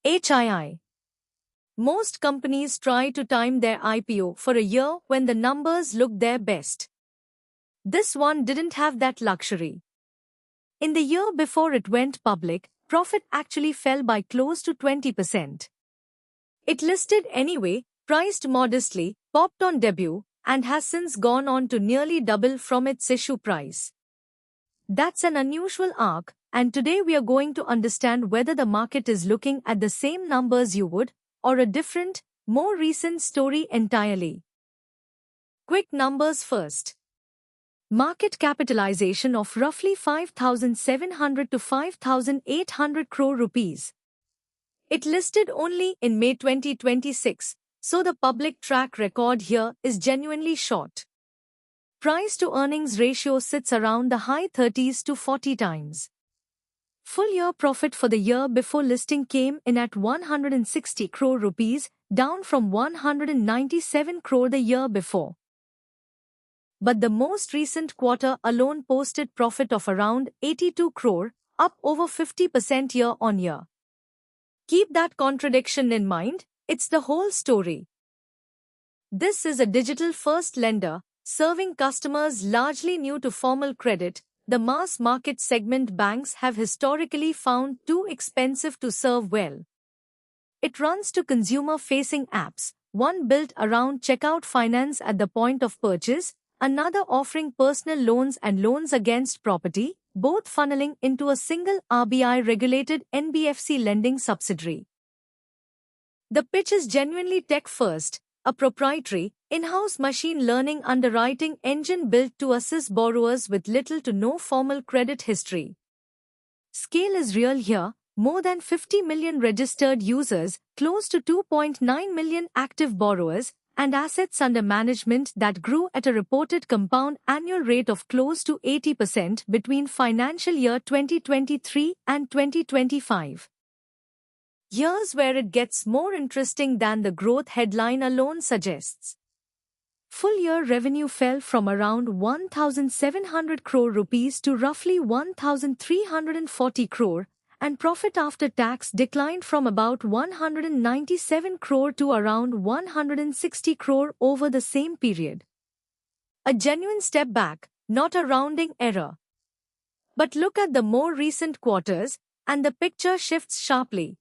HII. Most companies try to time their IPO for a year when the numbers look their best. This one didn't have that luxury. In the year before it went public, profit actually fell by close to 20%. It listed anyway, priced modestly, popped on debut, and has since gone on to nearly double from its issue price. That's an unusual arc, and today we are going to understand whether the market is looking at the same numbers you would, or a different, more recent story entirely. Quick numbers first. Market capitalization of roughly 5,700 to 5,800 crore rupees. It listed only in May 2026, so the public track record here is genuinely short. Price to earnings ratio sits around the high 30s to 40 times. Full year profit for the year before listing came in at 160 crore rupees, down from 197 crore the year before. But the most recent quarter alone posted profit of around 82 crore, up over 50% year-on-year. Keep that contradiction in mind, it's the whole story. This is a digital-first lender, serving customers largely new to formal credit. The mass market segment banks have historically found too expensive to serve well. It runs to consumer-facing apps, one built around checkout finance at the point of purchase, another offering personal loans and loans against property, both funneling into a single RBI-regulated NBFC lending subsidiary. The pitch is genuinely tech-first, a proprietary, in-house machine learning underwriting engine built to assist borrowers with little to no formal credit history. Scale is real here, more than 50 million registered users, close to 2.9 million active borrowers, and assets under management that grew at a reported compound annual rate of close to 80% between financial year 2023 and 2025. Here's where it gets more interesting than the growth headline alone suggests. Full-year revenue fell from around 1,700 crore rupees to roughly 1,340 crore, and profit after tax declined from about 197 crore to around 160 crore over the same period. A genuine step back, not a rounding error. But look at the more recent quarters, and the picture shifts sharply.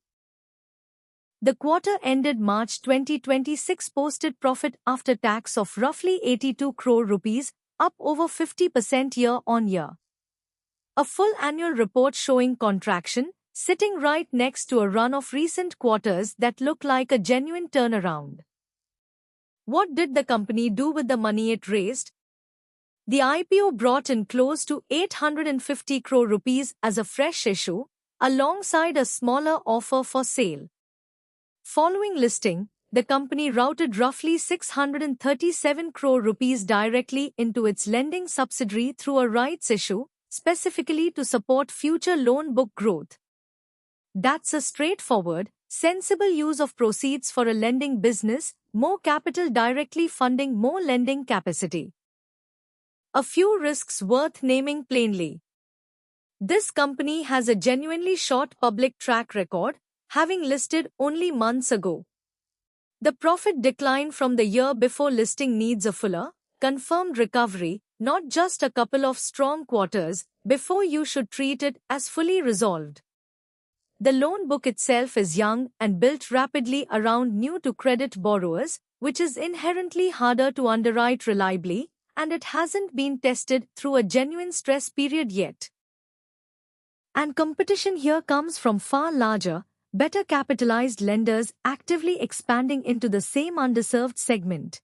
The quarter ended March 2026 posted profit after tax of roughly 82 crore rupees, up over 50% year-on-year. A full annual report showing contraction, sitting right next to a run of recent quarters that look like a genuine turnaround. What did the company do with the money it raised? The IPO brought in close to 850 crore rupees as a fresh issue, alongside a smaller offer for sale. Following listing, the company routed roughly 637 crore rupees directly into its lending subsidiary through a rights issue, specifically to support future loan book growth. That's a straightforward, sensible use of proceeds for a lending business, more capital directly funding more lending capacity. A few risks worth naming plainly. This company has a genuinely short public track record, having listed only months ago. The profit decline from the year before listing needs a fuller, confirmed recovery, not just a couple of strong quarters, before you should treat it as fully resolved. The loan book itself is young and built rapidly around new-to-credit borrowers, which is inherently harder to underwrite reliably, and it hasn't been tested through a genuine stress period yet. And competition here comes from far larger, better capitalized lenders actively expanding into the same underserved segment.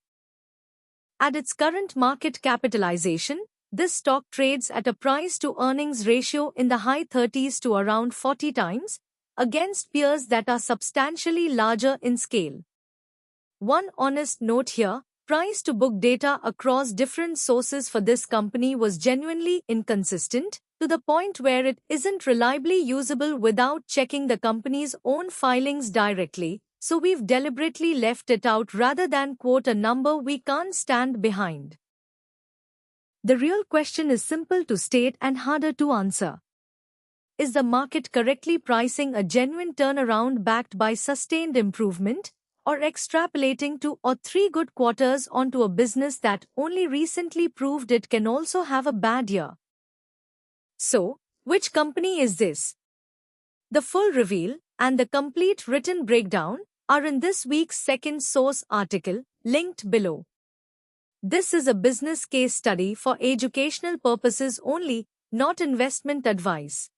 At its current market capitalization, this stock trades at a price-to-earnings ratio in the high 30s to around 40 times, against peers that are substantially larger in scale. One honest note here, price-to-book data across different sources for this company was genuinely inconsistent, to the point where it isn't reliably usable without checking the company's own filings directly, so we've deliberately left it out rather than quote a number we can't stand behind. The real question is simple to state and harder to answer. is the market correctly pricing a genuine turnaround backed by sustained improvement, or extrapolating 2 or 3 good quarters onto a business that only recently proved it can also have a bad year? So, which company is this? The full reveal and the complete written breakdown are in this week's Second Source article, linked below. This is a business case study for educational purposes only, not investment advice.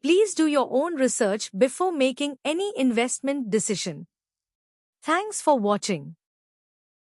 Please do your own research before making any investment decision. Thanks for watching.